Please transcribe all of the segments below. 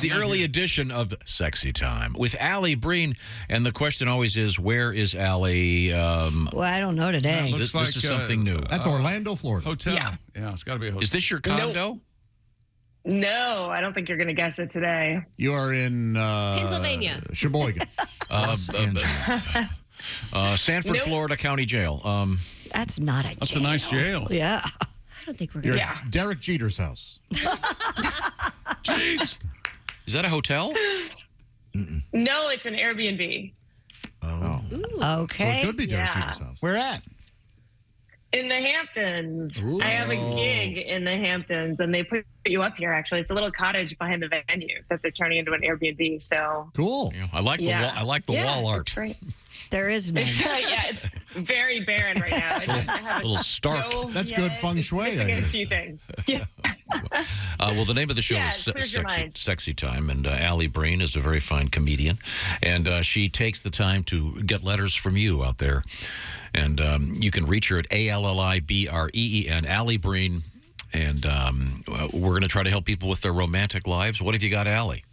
the early edition of Sexy Time with Alli Breen. And the question always is, where is Alli? Well, I don't know today. This is something new. That's Orlando, Florida. Hotel. Yeah, it's got to be a hotel. Is this your condo? No, I don't think you're going to guess it today. You are in Pennsylvania. Sheboygan. Los Angeles. Sanford, Florida County Jail. That's not a jail. That's a nice jail. Yeah. I don't think we're You're going at Derek Jeter's house. Jeez. Is that a hotel? No, it's an Airbnb. Oh. Okay. So it could be Derek Yeah. Jeter's house. Where at? In the Hamptons. Ooh. I have a gig in the Hamptons, and they put you up here, actually. It's a little cottage behind the venue that they're turning into an Airbnb. So Cool. Yeah, I like the wall. I like the wall art. It's great. There is none. Yeah, it's very barren right now. I have A little stark. stove That's yet. good feng It's shui, missing I a hear. few things. Yeah. Well, the name of the show Yeah, is it clears your mind. Sexy Time, and Alli Breen is a very fine comedian, and she takes the time to get letters from you out there, and you can reach her at ALLIBREEN, Alli Breen, and we're going to try to help people with their romantic lives. What have you got, Alli?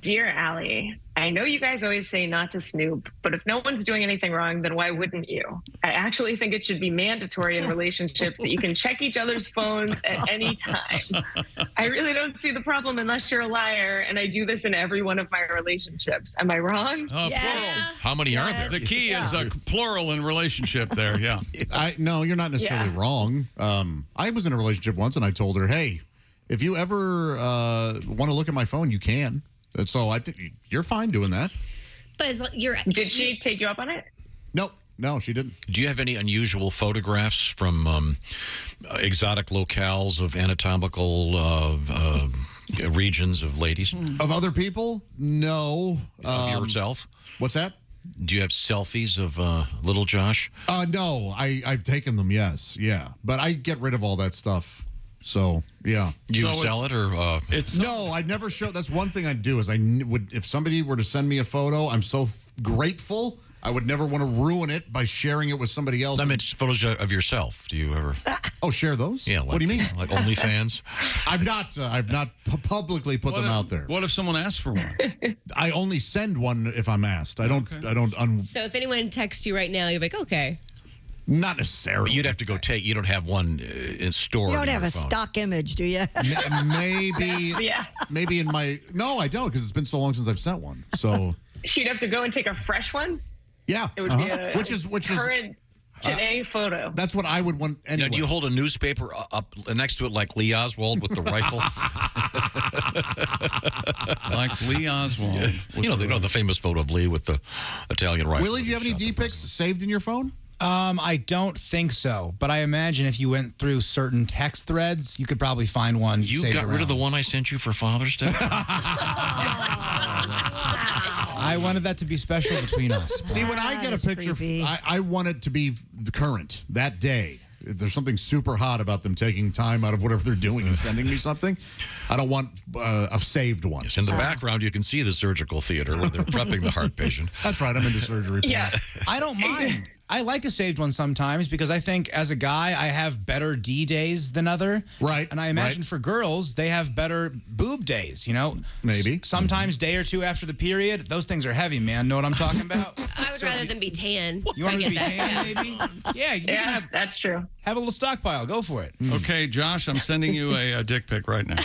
Dear Alli, I know you guys always say not to snoop, but if no one's doing anything wrong, then why wouldn't you? I actually think it should be mandatory in relationships that you can check each other's phones at any time. I really don't see the problem unless you're a liar, and I do this in every one of my relationships. Am I wrong? Yes. How many are there? Yes. The key is plural in relationship there, yeah. No, you're not necessarily wrong. I was in a relationship once, and I told her, hey, if you ever want to look at my phone, you can. So I think you're fine doing that. But Did she take you up on it? No, she didn't. Do you have any unusual photographs from exotic locales of anatomical regions of ladies? Of other people? No. Of yourself? What's that? Do you have selfies of little Josh? No, I've taken them, yes. Yeah. But I get rid of all that stuff. So, yeah. You sell it or? No, I'd never show. That's one thing I'd do is I would, if somebody were to send me a photo, I'm so grateful. I would never want to ruin it by sharing it with somebody else. I mean, photos of yourself. Do you ever? Oh, share those? Yeah. Like, what do you mean? Like OnlyFans? I've not publicly put them out there. What if someone asks for one? I only send one if I'm asked. I don't. So if anyone texts you right now, you're like, okay. Not necessarily. You'd have to go take. You don't have one in store. You don't have a stock image, do you? Maybe. Yeah. Maybe in my. No, I don't, because it's been so long since I've sent one. So. She'd have to go and take a fresh one? Yeah. It would be a which is current today photo. That's what I would want anyway. Now, do you hold a newspaper up next to it like Lee Oswald with the rifle? Like Lee Oswald. You know the famous photo of Lee with the Italian rifle. Willie, do you have any D-pics saved in your phone? I don't think so, but I imagine if you went through certain text threads, you could probably find one. You got rid of the one I sent you for Father's Day? I wanted that to be special between us. See, when I get a picture, I want it to be the current, that day. If there's something super hot about them taking time out of whatever they're doing and sending me something, I don't want a saved one. Yes, in the background, you can see the surgical theater where they're prepping the heart patient. That's right. I'm into surgery. Yeah. I don't mind. I like a saved one sometimes because I think as a guy, I have better D days than other. Right. And I imagine for girls, they have better boob days, you know? Maybe. Sometimes day or two after the period, those things are heavy, man. Know what I'm talking about? I would rather than be tan. You So I want to get be that. tan, maybe? Yeah, you can That's true. have a little stockpile. Go for it. Okay, Josh, I'm sending you a dick pic right now.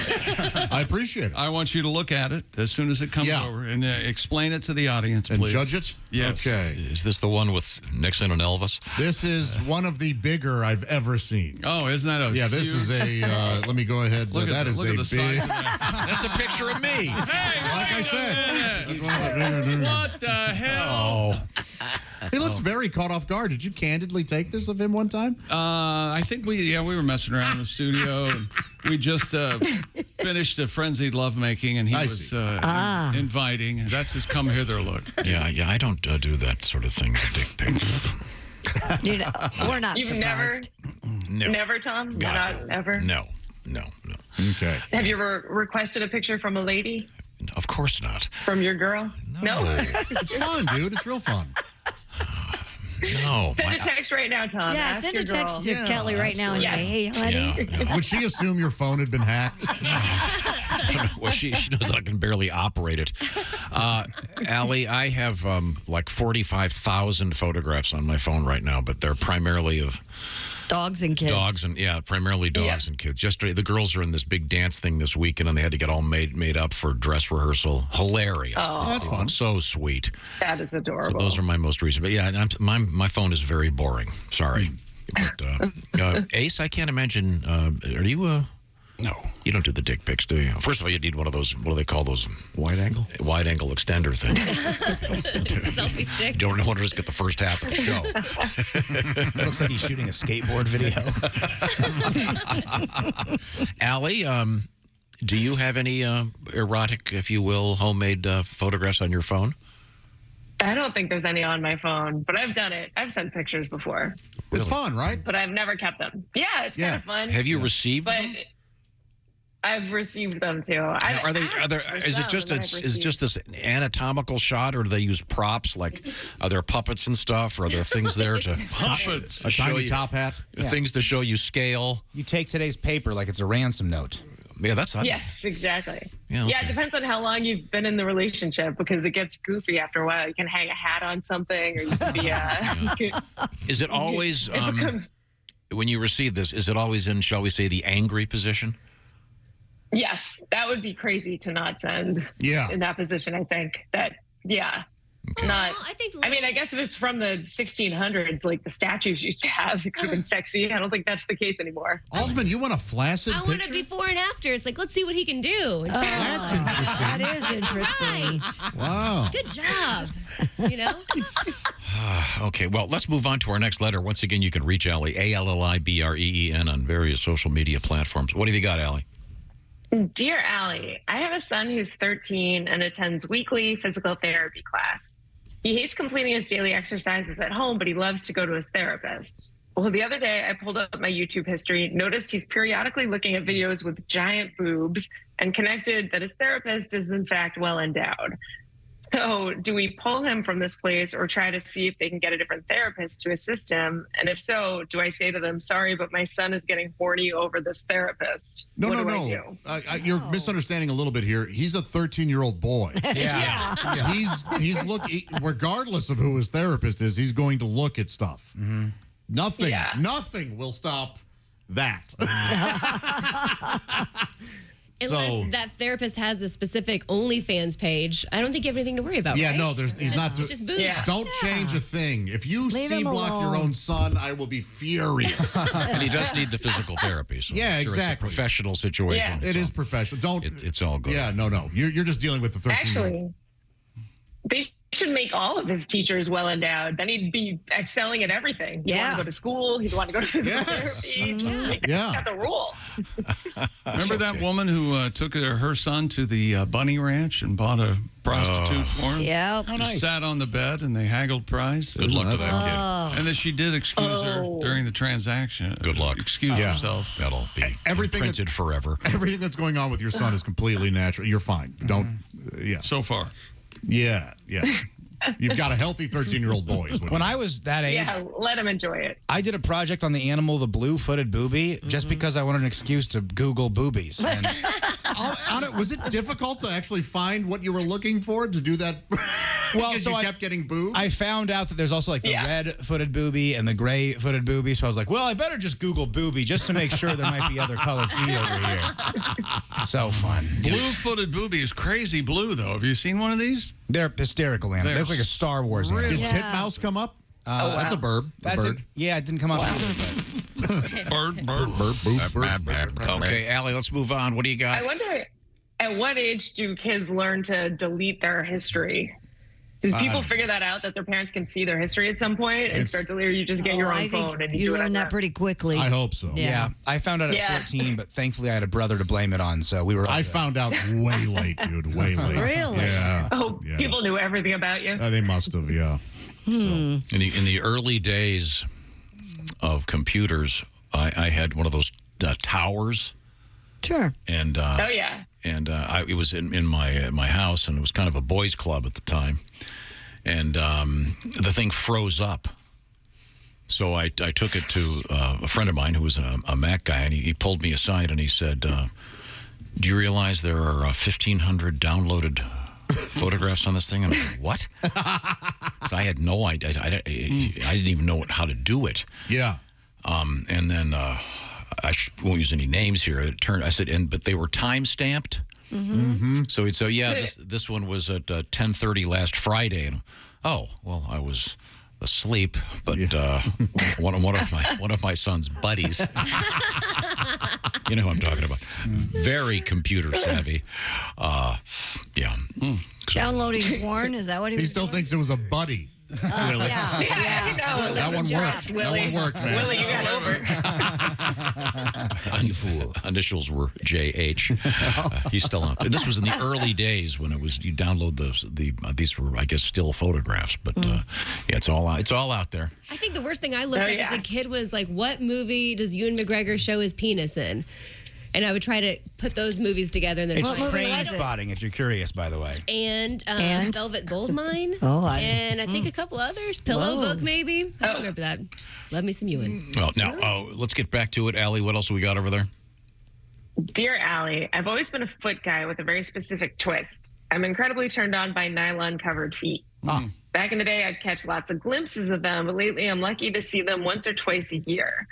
I appreciate it. I want you to look at it as soon as it comes over and explain it to the audience, And please. judge it? Yes. Okay. Is this the one with Nixon and Elvis? This is one of the bigger I've ever seen. Oh, isn't that a Yeah, this is a, let me go ahead. Look at That the- is look a at the size big, of that. That's a picture of me. like I said. That's one of the- What the hell? He looks very caught off guard. Did you candidly take this of him one time? I think we were messing around in the studio. And we just finished a frenzied lovemaking, and he was inviting. That's his come hither look. Yeah, I don't do that sort of thing, the dick pic. You know, we're not You've never, surprised. No. never, Tom? Not ever? No. Okay. Have you ever requested a picture from a lady? Of course not. From your girl? No. It's fun, dude. It's real fun. No. Send a text right now, Tom. Yeah, Ask send your a text girl. to Kelly right now and say, hey, honey. Yeah. Would she assume your phone had been hacked? Well, she knows I can barely operate it. Allie, I have like 45,000 photographs on my phone right now, but they're primarily of dogs and kids. Primarily dogs and kids. Yesterday, the girls are in this big dance thing this weekend, and they had to get all made up for dress rehearsal. Hilarious. Oh, that's fun. So sweet. That is adorable. So those are my most recent. But yeah, my phone is very boring. Sorry. But, Ace, I can't imagine. Are you No. You don't do the dick pics, do you? First of all, you need one of those, what do they call those? Wide angle? Wide angle extender thing. Selfie stick. Don't want to just get the first half of the show. Looks like he's shooting a skateboard video. Allie, do you have any erotic, if you will, homemade photographs on your phone? I don't think there's any on my phone, but I've done it. I've sent pictures before. It's fun, right? But I've never kept them. Yeah, it's kind of fun. Have you received but them? I've received them too. Now, is it just this anatomical shot, or do they use props? Like, are there puppets and stuff, or are there things there to puppets? A tiny top hat? Things to show you scale? You take today's paper like it's a ransom note. Yeah, that's not. Yes, exactly. Yeah, okay. It depends on how long you've been in the relationship, because it gets goofy after a while. You can hang a hat on something, or you can be. Is it always when you receive this? Is it always in, shall we say, the angry position? Yes, that would be crazy to not send. Yeah. In that position, I think that. Yeah. Okay. Not. I mean, I guess if it's from the 1600s, like the statues used to have, it could have been sexy. I don't think that's the case anymore. Osmond, you want a flaccid want picture? a before and after. It's like, let's see what he can do. That's interesting. That is interesting. Right. Wow. Good job. You know? Okay, well, let's move on to our next letter. Once again, you can reach Allie, ALLIBREEN, on various social media platforms. What have you got, Allie? Dear Allie, I have a son who's 13 and attends weekly physical therapy class. He hates completing his daily exercises at home, but he loves to go to his therapist. Well, the other day I pulled up my YouTube history, noticed he's periodically looking at videos with giant boobs, and connected that his therapist is in fact well endowed. So do we pull him from this place, or try to see if they can get a different therapist to assist him? And if so, do I say to them, sorry, but my son is getting horny over this therapist? No. You're Oh. misunderstanding a little bit here. He's a 13-year-old boy. Yeah. He's regardless of who his therapist is, he's going to look at stuff. Mm-hmm. Nothing will stop that. Unless that therapist has a specific OnlyFans page, I don't think you have anything to worry about. Yeah, right? no, he's not. Just boobs. Yeah. Don't change a thing. If you Leave him C-block your alone. own son, I will be furious. And he does need the physical therapy. So Yeah, I'm sure exactly. It's a professional situation. Yeah. It is professional. Don't. It's all good. Yeah, no. You're just dealing with the 13-year-old. Actually, they should make all of his teachers well endowed. Then he'd be excelling at everything. He'd want to go to school. He'd want to go to physical therapy. That's the rule. Remember that woman who took her son to the bunny ranch and bought a prostitute for him? Yep. He sat on the bed and they haggled price. Good luck to that And then she did excuse her during the transaction. Good luck. Excuse herself. That'll be Everything printed forever. Everything that's going on with your son is completely natural. You're fine. Don't. So far. Yeah. You've got a healthy 13-year-old boy. When I was that age, let him enjoy it. I did a project on the animal, the blue-footed booby, just because I wanted an excuse to Google boobies. And was it difficult to actually find what you were looking for to do that? Well, because so you I kept getting boobs? I found out that there's also like the red-footed booby and the gray-footed booby. So I was like, well, I better just Google booby just to make sure there might be other colored feet over here. So fun. Blue-footed booby is crazy blue, though. Have you seen one of these? They're hysterical animals. They look like a Star Wars animal. Did titmouse come up? That's a bird. Yeah, it didn't come up either. Bird. Boobs. Okay, Allie, let's move on. What do you got? I wonder, at what age do kids learn to delete their history? Do people figure that out, that their parents can see their history at some point and start to, or you just get your own I think phone and you do it learn on that pretty quickly. I hope so. Yeah, I found out at 14, but thankfully I had a brother to blame it on, so we were all I good. found out way late, dude. Way late. Really? Yeah. People knew everything about you. They must have, yeah. In the early days of computers, I had one of those towers. Sure. And it was in my house, and it was kind of a boys' club at the time, and the thing froze up. So I took it to a friend of mine who was a Mac guy, and he pulled me aside and he said, do you realize there are 1,500 downloaded photographs on this thing? And I'm like, what? So I had no idea. I didn't even know how to do it. Yeah. And then won't use any names here. I said, but they were time stamped. So this one was at 10:30 last Friday, and well, I was asleep, but one of my son's buddies, you know who I'm talking about, very computer savvy. Downloading porn, is that what he was still doing? thinks it was a buddy. Willie. Yeah. That one worked. Willie. That one worked, man. Willie, you got over. You fool. Initials were JH. He's still out there. This was in the early days when it was you download these were, I guess, still photographs, but it's all out. It's all out there. I think the worst thing I looked at as a kid was like, what movie does Ewan McGregor show his penis in? And I would try to put those movies together. And then It's Train Spotting, if you're curious, by the way. And Velvet Goldmine. And I think a couple others. Pillow Book, maybe. I don't remember that. Love me some Ewan. Well, now, let's get back to it. Allie, what else we got over there? Dear Allie, I've always been a foot guy with a very specific twist. I'm incredibly turned on by nylon-covered feet. Back in the day, I'd catch lots of glimpses of them, but lately I'm lucky to see them once or twice a year.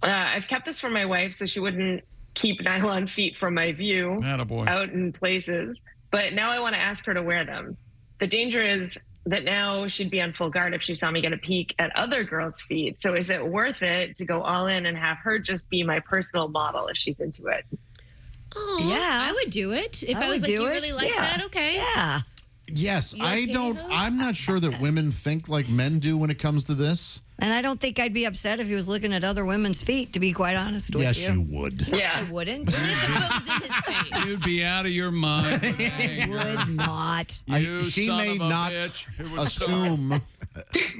I've kept this from my wife so she wouldn't keep nylon feet from my view out in places. But now I want to ask her to wear them. The danger is that now she'd be on full guard if she saw me get a peek at other girls' feet. So is it worth it to go all in and have her just be my personal model if she's into it? Oh, yeah. I would do it. If I was like, you really like that, okay. Yeah. Yes, I'm not sure that women think like men do when it comes to this. And I don't think I'd be upset if he was looking at other women's feet, to be quite honest with you. Yes, you would. Yeah. I wouldn't. You'd be out of your mind. Would not. She may not assume.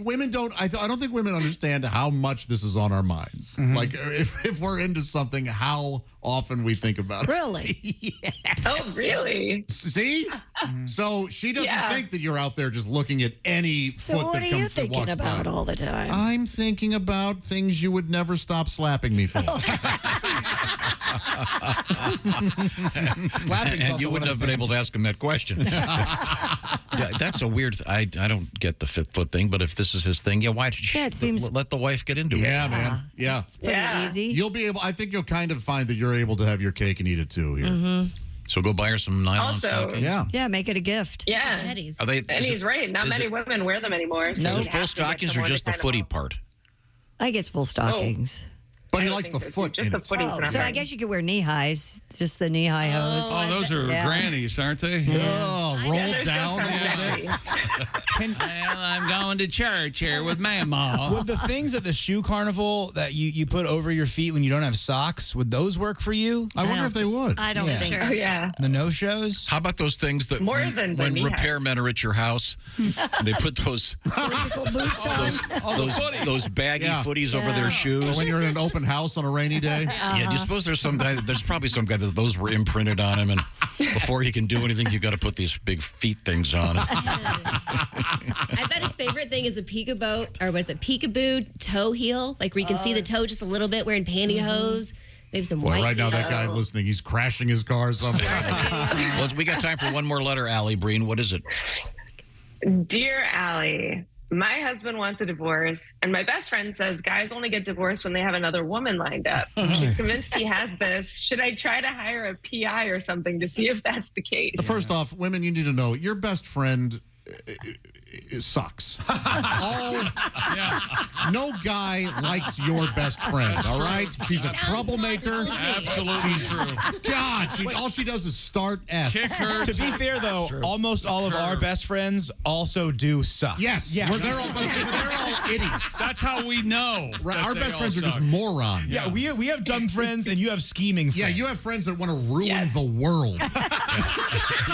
Women don't. I don't think women understand how much this is on our minds. Like if we're into something, how often we think about it. Really? Yeah. Oh, really? See? So she doesn't think that you're out there just looking at any So foot what that are you comes to thinking walks about by. all the time? I'm thinking about things you would never stop slapping me for. And you wouldn't have been able to ask him that question. That's a weird. I don't get the foot thing, but if this is his thing, why did you it seems let the wife get into it? Yeah, man. Yeah. It's pretty easy. You'll be able. I think you'll kind of find that you're able to have your cake and eat it too here. So go buy her some nylon stockings. Yeah. Yeah, make it a gift. Yeah. Are they? And he's right. Not many women wear them anymore. So Is it you full have to get stockings or someone just to the kind of footy model. part? I guess full stockings. But he I don't likes the think so, foot just in the it. footies. So I guess you could wear knee highs, just the knee high hose. Oh, those are grannies, aren't they? Oh, rolled they're down a so little bit. Well, I'm going to church here with Mama. Would the things at the shoe carnival that you put over your feet when you don't have socks, would those work for you? I wonder if they would. I don't think Oh, so. yeah. The no-shows? How about those things that More than when knee repairmen are at your house, they put those Surgical boots on. those baggy footies over their Or shoes? when you're in an open house on a rainy day. Yeah, do you suppose there's some guy? There's probably some guy that those were imprinted on him, and before he can do anything, you got to put these big feet things on him. I bet his favorite thing is a peekaboo toe heel, like where you can see the toe just a little bit, wearing pantyhose. Maybe some Well, white. right now that guy listening, he's crashing his car somewhere. Well, we got time for one more letter, Alli Breen. What is it? Dear Allie, my husband wants a divorce, and my best friend says guys only get divorced when they have another woman lined up. She's convinced he has this. Should I try to hire a PI or something to see if that's the case? First off, women, you need to know your best friend sucks. No guy likes your best friend, all right? She's a troublemaker. Absolutely true. God, all she does is start S. Kick her. To be fair, though, almost all of our best friends also do suck. Yes, Yeah. they're all idiots. That's how we know. Right, that our they best all friends are suck. just morons. Yeah, we have dumb friends and you have scheming Yeah, friends. you have friends that want to ruin the world.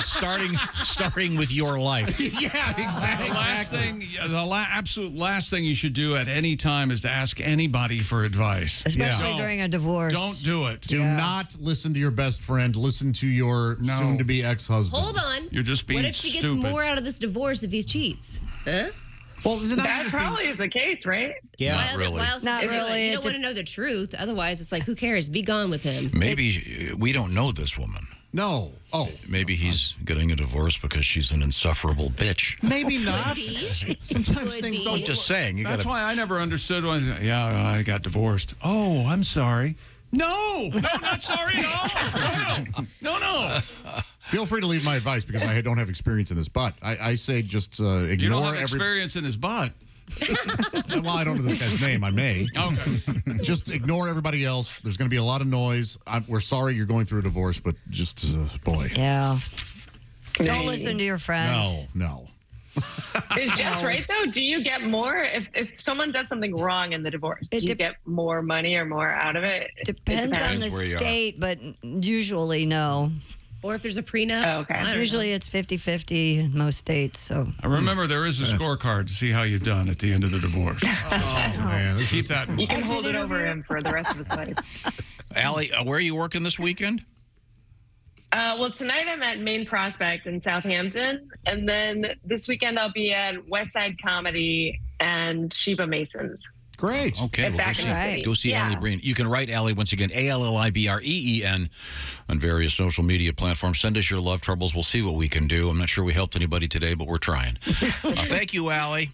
Starting with your life. Yeah, exactly. The absolute last thing you should do at any time is to ask anybody for advice. Especially Don't. during a divorce. Don't do it. Do not listen to your best friend. Listen to your soon-to-be ex-husband. Hold on. You're just being What if she gets stupid. more out of this divorce if he cheats? Huh? Well, isn't that probably is the case, right? Yeah, not really. Not really. You don't want to know the truth. Otherwise, it's like, who cares? Be gone with him. Maybe we don't know this woman. No. Oh. Maybe he's getting a divorce because she's an insufferable bitch. Maybe not. be. Sometimes Could things be. don't. I'm just saying. You That's got why I never understood when, I got divorced. Oh, I'm sorry. No, not sorry at all. No. Feel free to leave my advice because I don't have experience in this, but I say just ignore You don't have every. experience in his butt. Well, I don't know this guy's name. I may. Okay. Just ignore everybody else. There's going to be a lot of noise. We're sorry you're going through a divorce, but just, boy. Yeah. Don't listen to your friends. No. Is Jess right though? Do you get more if someone does something wrong in the divorce? Do you get more money or more out of it? Depends on the state, but usually no. Or if there's a prenup. Oh, okay. Usually it's 50-50 in most states. So I remember there is a scorecard to see how you've done at the end of the divorce. Oh, man. Keep that in You mind. can hold it over him for the rest of his life. Allie, where are you working this weekend? Well, tonight I'm at Main Prospect in Southampton, and then this weekend I'll be at West Side Comedy and Sheba Masons. Great. Okay, well, Back go see Yeah. Alli Breen. You can write Allie once again, ALLIBREEN, on various social media platforms. Send us your love troubles. We'll see what we can do. I'm not sure we helped anybody today, but we're trying. Thank you, Allie.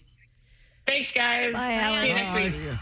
Thanks, guys. Bye, Allie. See you next week.